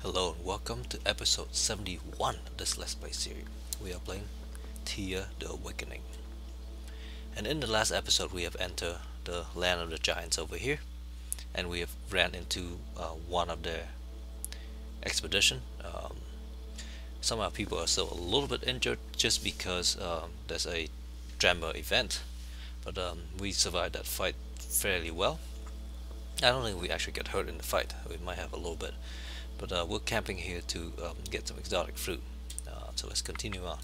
Hello and welcome to episode 71 of this Let's Play series. We are playing Thea the Awakening. And in the last episode we have entered the land of the giants over here. And we have ran into one of their expedition. Some of our people are still a little bit injured just because there's a drama event. But we survived that fight fairly well. I don't think we actually got hurt in the fight. We might have a little bit. But we're camping here to get some exotic fruit. So let's continue on.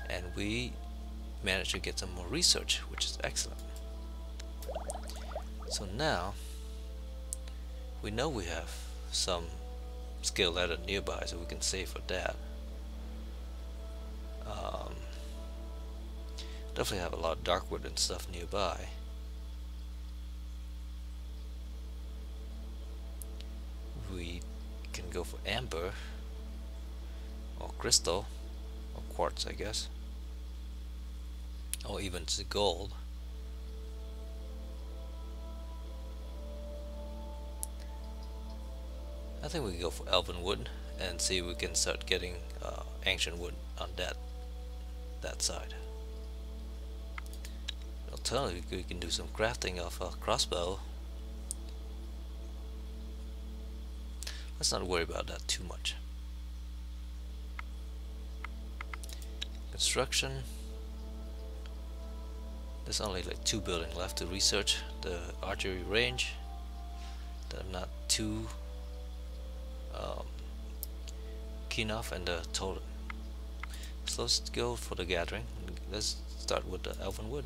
And we managed to get some more research, which is excellent. So now we know we have some skill ladder nearby, so we can save for that. Definitely have a lot of dark wood and stuff nearby. We can go for amber or crystal or quartz, I guess, or even to gold. I think we can go for elven wood and see if we can start getting ancient wood on that side. I'll tell you, we can do some crafting of a crossbow. Let's not worry about that too much. Construction. There's only like 2 buildings left to research. The archery range that I'm not too keen off, and the totem. So let's go for the gathering. Let's start with the elven wood.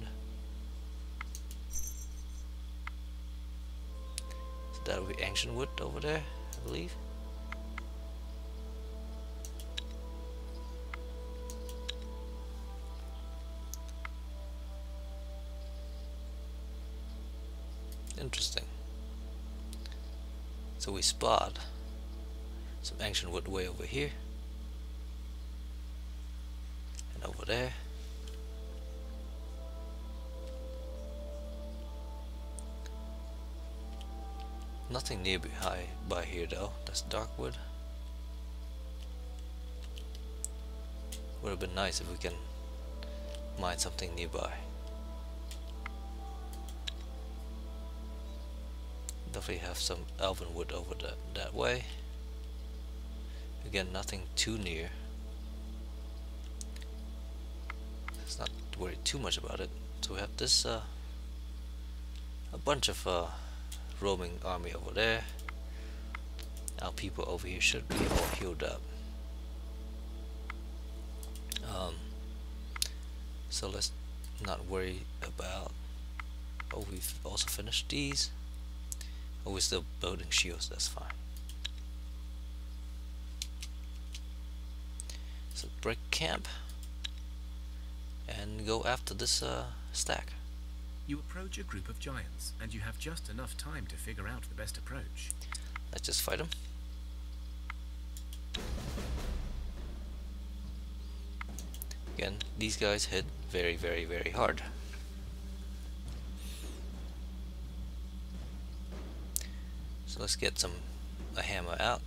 So that'll be ancient wood over there, I believe. Interesting. So we spot some ancient wood way over here and over there. Nothing nearby by here though. That's dark wood. Would have been nice if we can mine something nearby. Definitely have some elven wood over that way. Again, nothing too near. Let's not worry too much about it. So we have this a bunch of roaming army over there. Our people over here should be all healed up. So let's not worry about. Oh, we've also finished these. Oh, we're still building shields. That's fine. So break camp and go after this stack. You approach a group of giants, and you have just enough time to figure out the best approach. Let's just fight them. Again, these guys hit very, very, very hard. So let's get a hammer out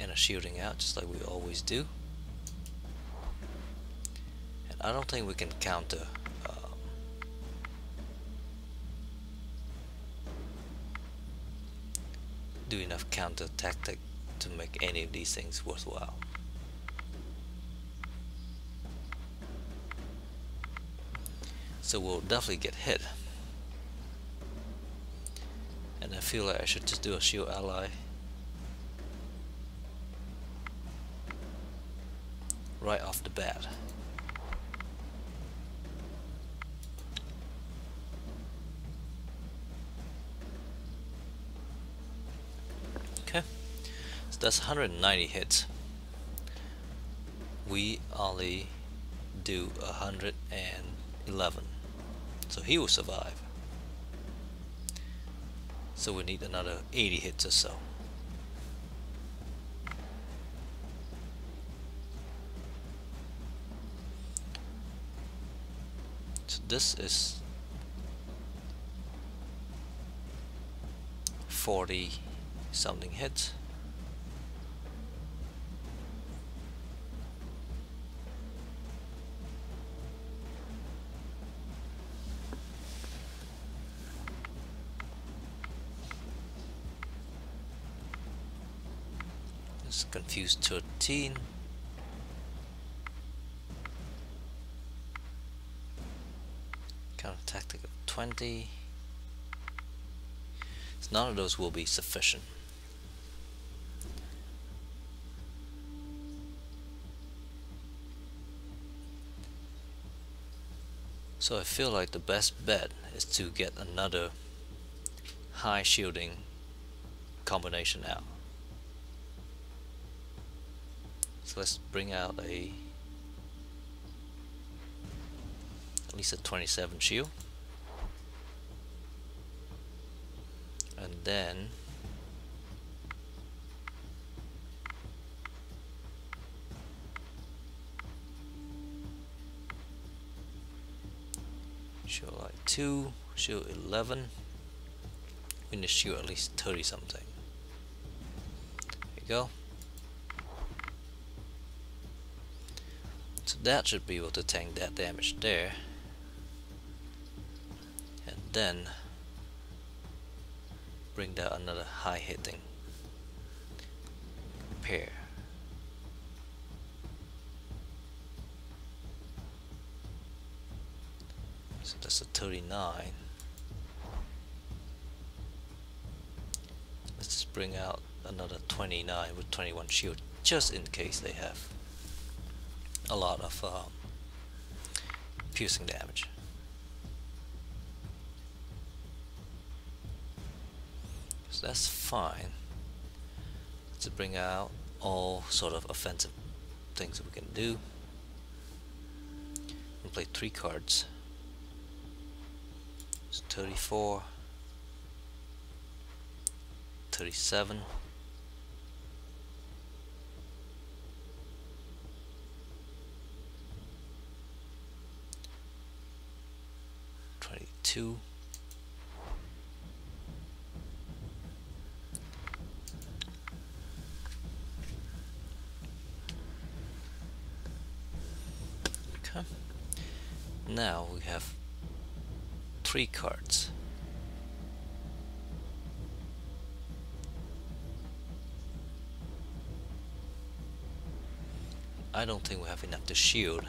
and a shielding out, just like we always do. And I don't think we can counter do enough counter tactic to make any of these things worthwhile. So we'll definitely get hit. And I feel like I should just do a shield ally right off the bat. Okay, so that's 190 hits. We only do 111, so he will survive. So we need another 80 hits or so. So this is 40 something hits. Let's confuse 13. Counter tactic of 20. So none of those will be sufficient. So I feel like the best bet is to get another high shielding combination out. So let's bring out at least a 27 shield, and then shield like 2, shield 11. We need to shield at least 30 something. There you go. So that should be able to tank that damage there. And then bring down another high hitting pair. So that's a 39. Let's just bring out another 29 with 21 shield, just in case they have a lot of piercing damage. So that's fine. Let's bring out all sort of offensive things that we can do and play 3 cards. It's 34, 37, 22, 'kay. Now we have 3 cards. I don't think we have enough to shield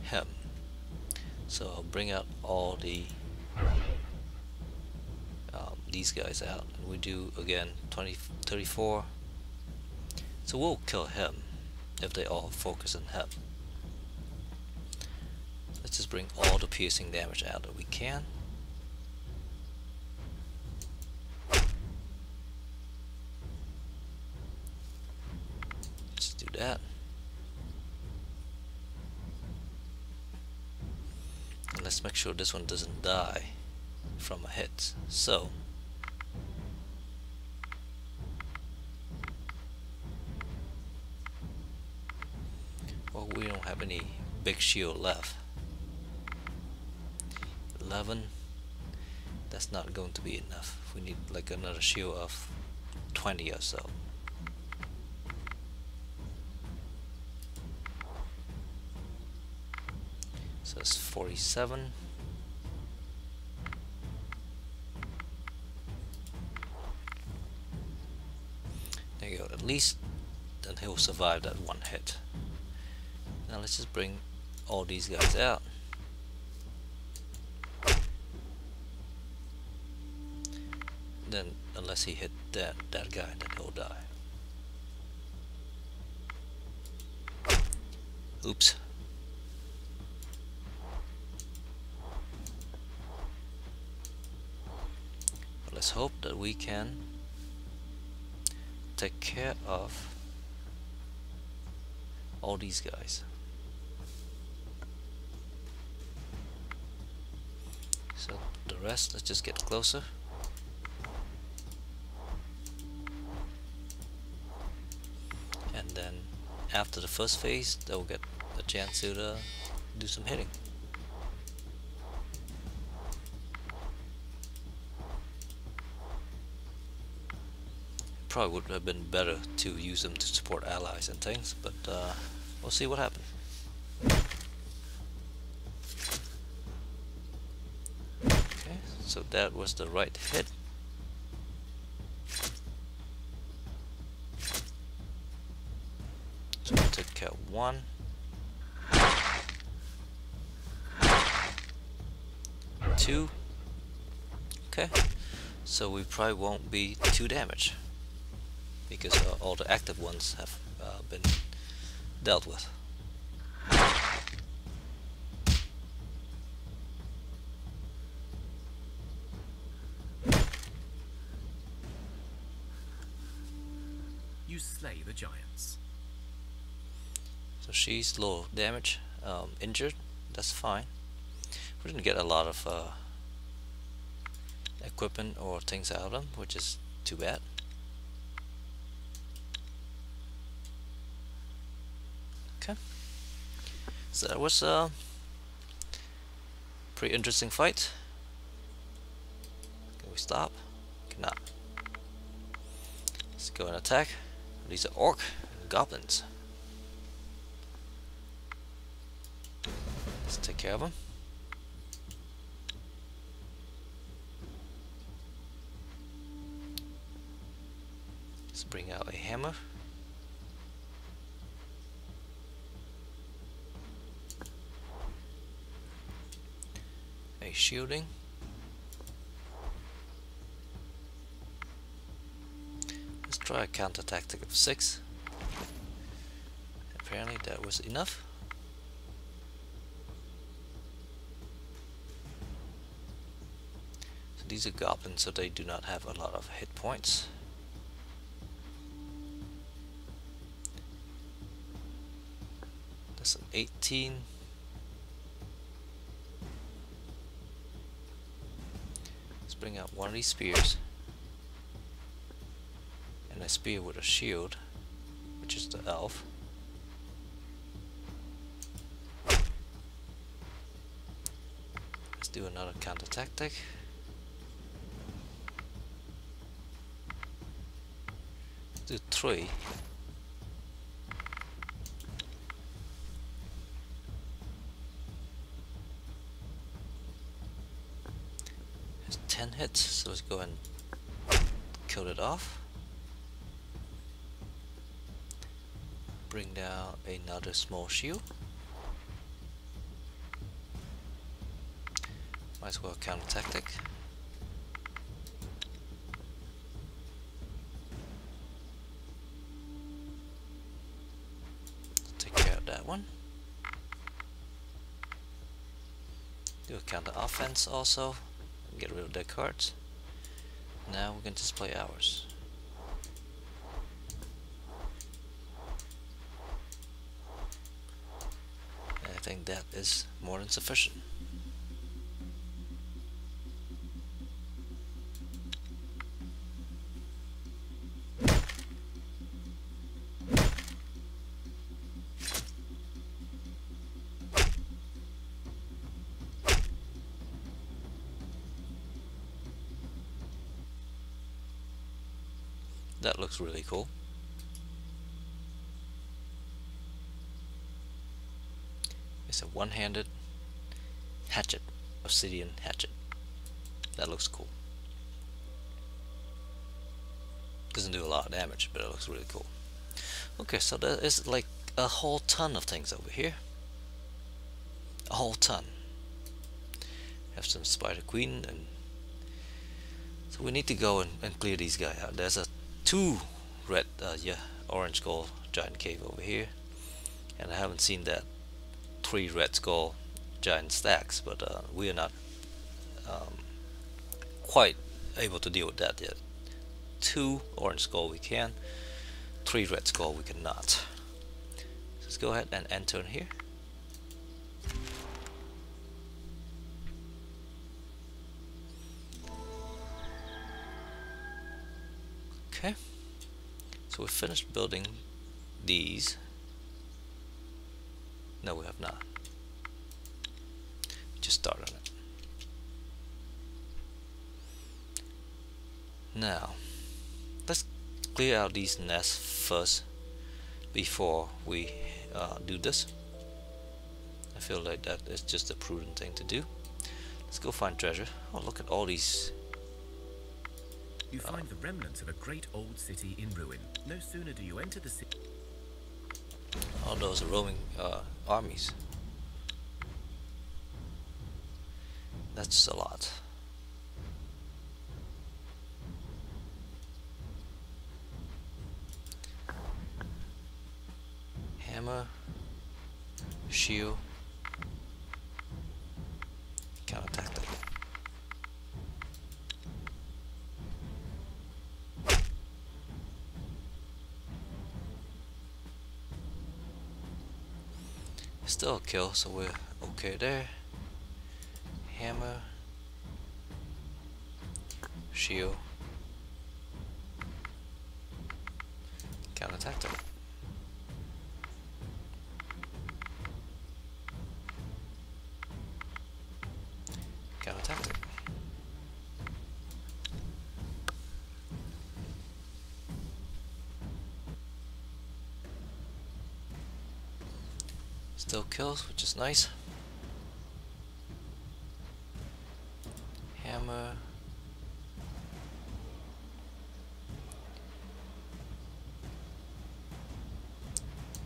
him, so I'll bring out all these guys out, and we do again 34. So we'll kill him if they all focus on him. Let's just bring all the piercing damage out that we can. Let's do that. And let's make sure this one doesn't die from a hit. So well, we don't have any big shield left. 11, that's not going to be enough. We need like another shield of 20 or so. So it's 47. There you go. At least then he'll survive that one hit. Now let's just bring all these guys out. Then unless he hit that guy, then he'll die. Oops. Let's hope that we can take care of all these guys. So the rest, let's just get closer. And then after the first phase, they'll get a chance to do some hitting. probably would have been better to use them to support allies and things, but we'll see what happens. Okay, so that was the right hit. So we took care of 1. 2. Okay, so we probably won't be too damaged because all the active ones have been dealt with. You slay the giants. So she's low damage, injured. That's fine. We didn't get a lot of equipment or things out of them, which is too bad. Okay, so that was a pretty interesting fight. Can we stop? Cannot. Let's go and attack. These are orc and goblins. Let's take care of them. Let's bring out a hammer. A shielding. Let's try a counter tactic of 6. Apparently that was enough. So these are goblins, so they do not have a lot of hit points. That's an 18. Let's bring out one of these spears. And a spear with a shield, which is the elf. Let's do another counter tactic. Let's do 3. There's 10 hits, so let's go and kill it off. Bring down another small shield. Might as well counter tactic. Take care of that one. Do a counter offense also. Get rid of their cards. Now we can just play ours. I think that is more than sufficient. That looks really cool. It's a one-handed hatchet, obsidian hatchet. That looks cool. Doesn't do a lot of damage, but it looks really cool. Okay, so there is like a whole ton of things over here. A whole ton. Have some spider queen, and so we need to go and clear these guys out. There's a 2 red, orange skull giant cave over here, and I haven't seen that 3 red skull giant stacks, but we are not quite able to deal with that yet. 2 orange skull we can, 3 red skull we cannot. Let's go ahead and enter in here. Okay, so we finished building these. No, we have not. Just start on it. Now, let's clear out these nests first before we do this. I feel like that is just a prudent thing to do. Let's go find treasure. Oh, look at all these. You find the remnants of a great old city in ruin. No sooner do you enter the city. All those roaming armies. That's a lot. Hammer, shield, counterattack that. Still a kill, so we're okay there. Hammer, shield, counterattack that. Counterattack it. Still kills, which is nice. Hammer.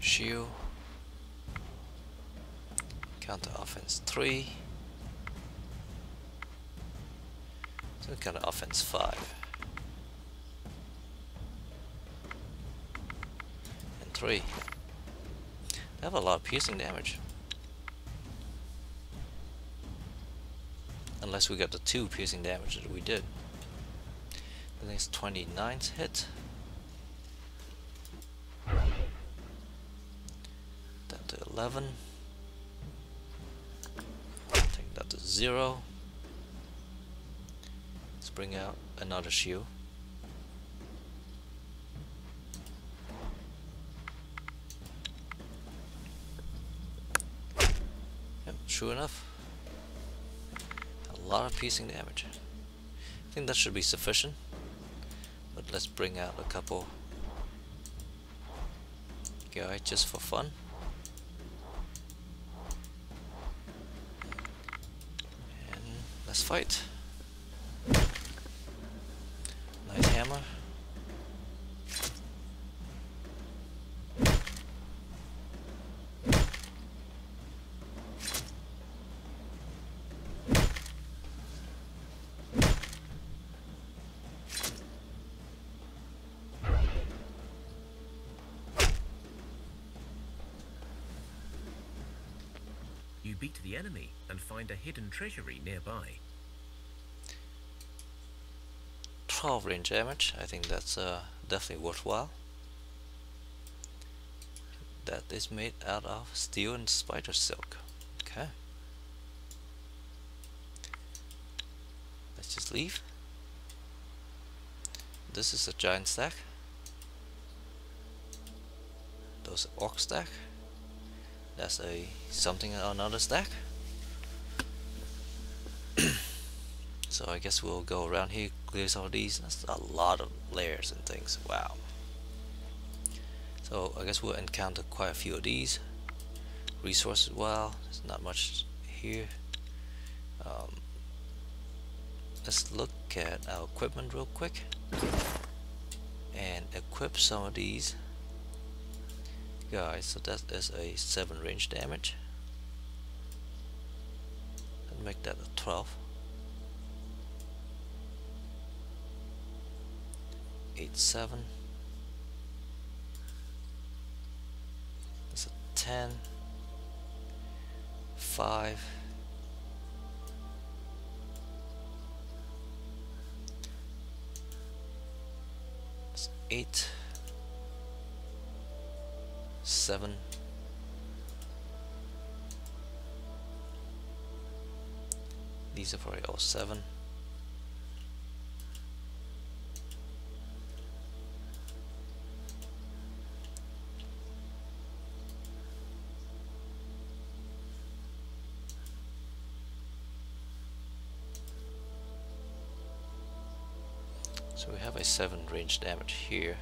Shield. Counter offense 3. So counter offense 5. And 3. They have a lot of piercing damage. Unless we got the 2 piercing damage that we did. I think it's 29th hit. That to 11. Take that to 0. Let's bring out another shield. True enough, a lot of piercing damage. I think that should be sufficient, but let's bring out a couple guys just for fun. And let's fight. Nice hammer. You beat the enemy and find a hidden treasury nearby. 12 range damage. I think that's definitely worthwhile. That is made out of steel and spider silk. Okay. Let's just leave. This is a giant stack. Those are orc stack. That's a something another stack. So I guess we'll go around here, clear some of these. That's a lot of layers and things. Wow. So I guess we'll encounter quite a few of these. Resources, well, there's not much here. Let's look at our equipment real quick and equip some of these guys. So that is a 7 range damage. Let's make that a 12. 8, 7. That's a 10. 5. That's 8. 7. These are probably all 7. So we have a 7 range damage here.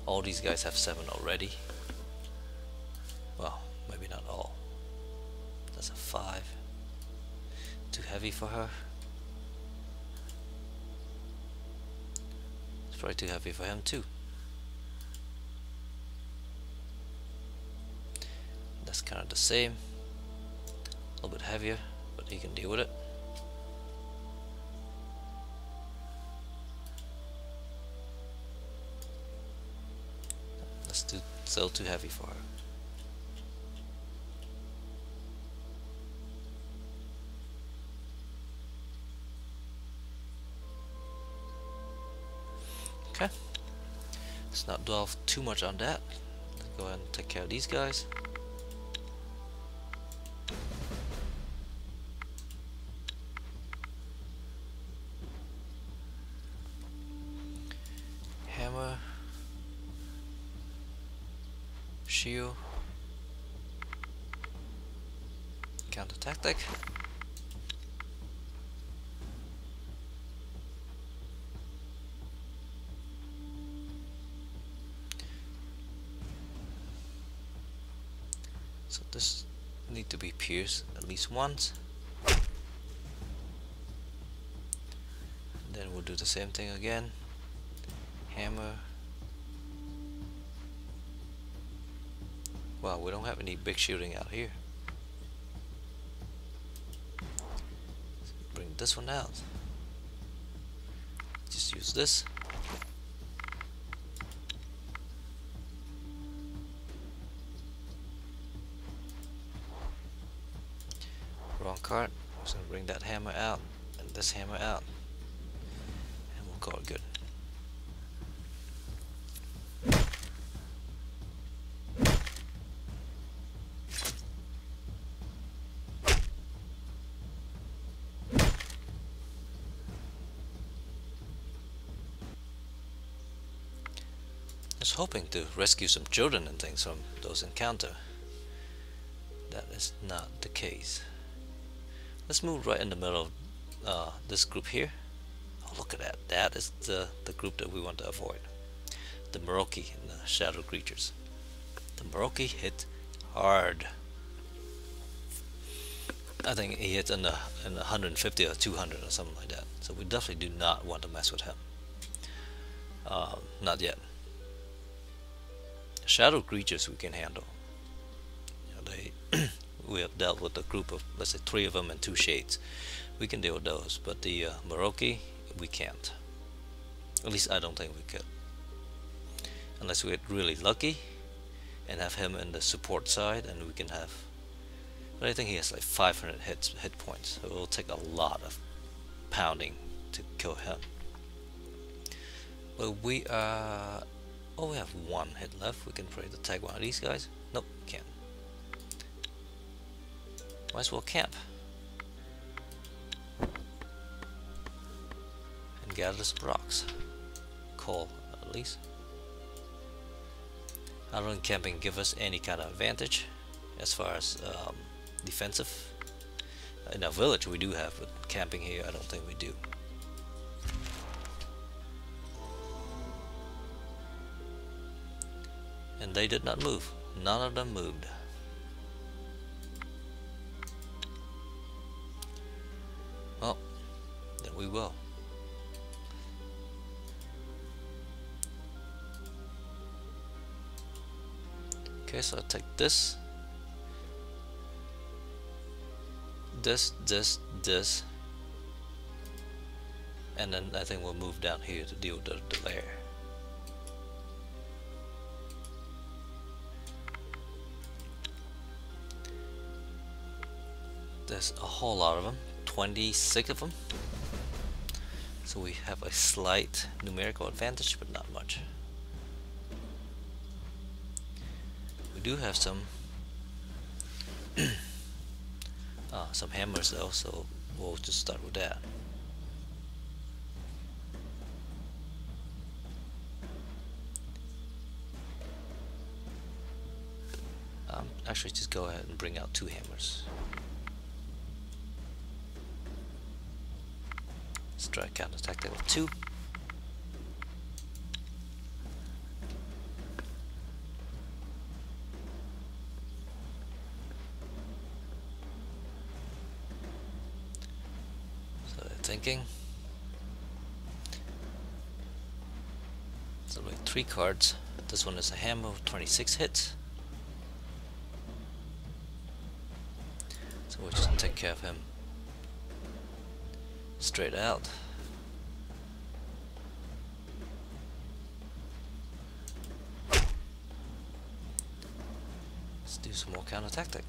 All these guys have 7 already. Well, maybe not all. That's a 5. Too heavy for her. It's probably too heavy for him too. That's kind of the same. A little bit heavier, but he can deal with it. That's still too heavy for her. Okay, let's not dwell too much on that. Let's go ahead and take care of these guys. Hammer, shield, counter tactic. So this need to be pierced at least once. Then we'll do the same thing again. Hammer. Wow, we don't have any big shooting out here. Bring this one out. Just use this. Wrong card. I'm just gonna bring that hammer out and this hammer out, and we'll call it good. I was hoping to rescue some children and things from those encounters. That is not the case. Let's move right in the middle of this group here. Oh, look at that. That is the group that we want to avoid. The Meroki and the shadow creatures. The Meroki hit hard. I think he hits in the 150 or 200 or something like that. So we definitely do not want to mess with him. Not yet. Shadow creatures we can handle. You know, we have dealt with a group of, let's say, 3 of them and 2 shades. We can deal with those, but the Meroki, we can't. At least I don't think we could, unless we get really lucky and have him in the support side, and we can have. But I think he has like 500 hit points, so it will take a lot of pounding to kill him. But we are. Oh, we have 1 hit left. We can try to tag one of these guys. Nope, can't. Might as well camp and gather some rocks. Coal, at least. I don't think camping give us any kind of advantage as far as defensive. In our village we do have, but camping here I don't think we do. And they did not move. None of them moved. Well, then we will. Okay, so I'll take this. This. And then I think we'll move down here to deal with the lair. There's a whole lot of them, 26 of them. So we have a slight numerical advantage, but not much. We do have some hammers though, so we'll just start with that. Actually, just go ahead and bring out 2 hammers. Let's try counter attack that with 2. thinking. So like 3 cards. This one is a hammer with 26 hits. So we'll just take care of him straight out. Let's do some more counter tactic.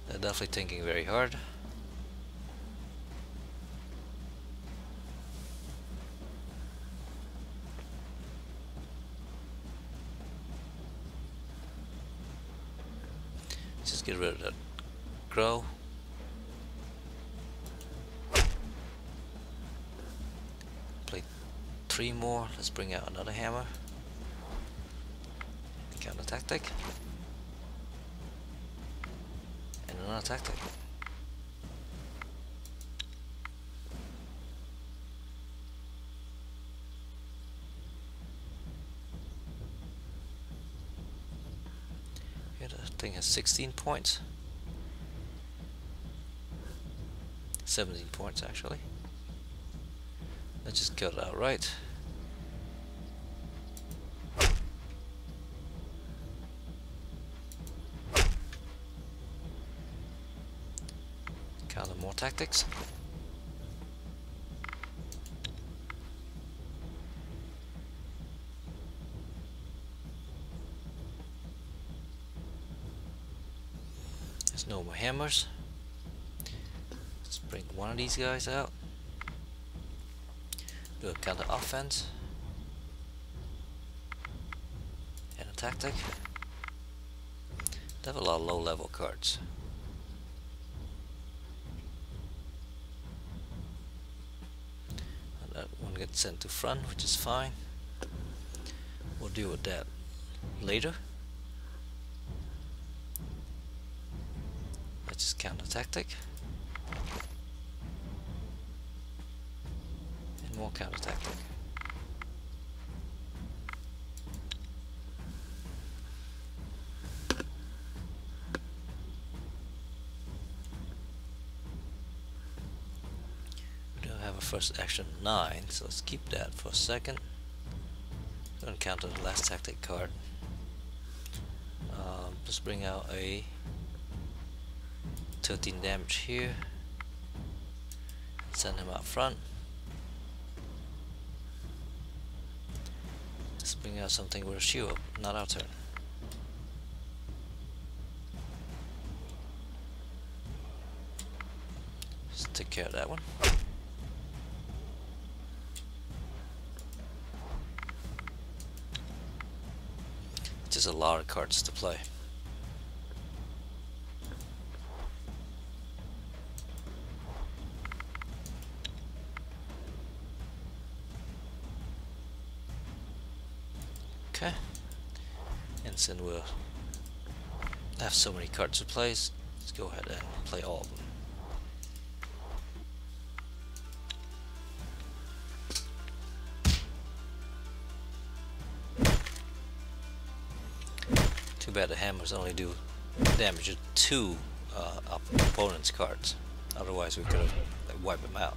They're definitely thinking very hard. Just get rid of that grow. Play 3 more. Let's bring out another hammer. Counter tactic. And another tactic. Here the thing has 16 points. 17 points actually. Let's just kill it outright. Counter more tactics. There's no more hammers. Let's bring one of these guys out. Do a counter offense. And a tactic. They have a lot of low level cards. And that one gets sent to front, which is fine. We'll deal with that later. Let's just counter tactic. And more counter tactic. We don't have a first action 9, so let's keep that for a second. I'm going to counter the last tactic card. Just bring out a 13 damage here. Send him out front. Let's bring out something with a shield up, not our turn. Just take care of that one. Just a lot of cards to play. Okay, and since we'll have so many cards to play, let's go ahead and play all of them. Too bad the hammers only do damage to 2 opponent's cards. Otherwise we could have wiped them out.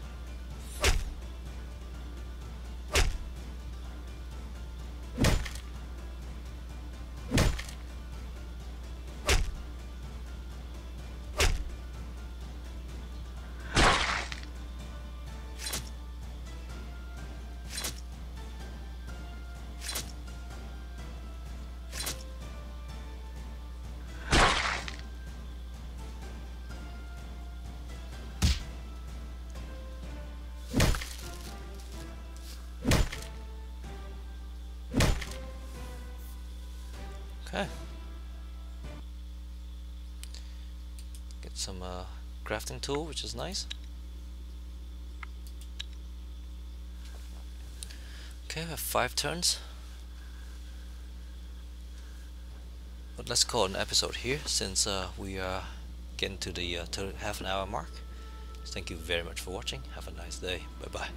Okay. Get some crafting tool, which is nice. Okay, we have 5 turns. But let's call it an episode here, since we are getting to the half an hour mark. So thank you very much for watching. Have a nice day. Bye bye.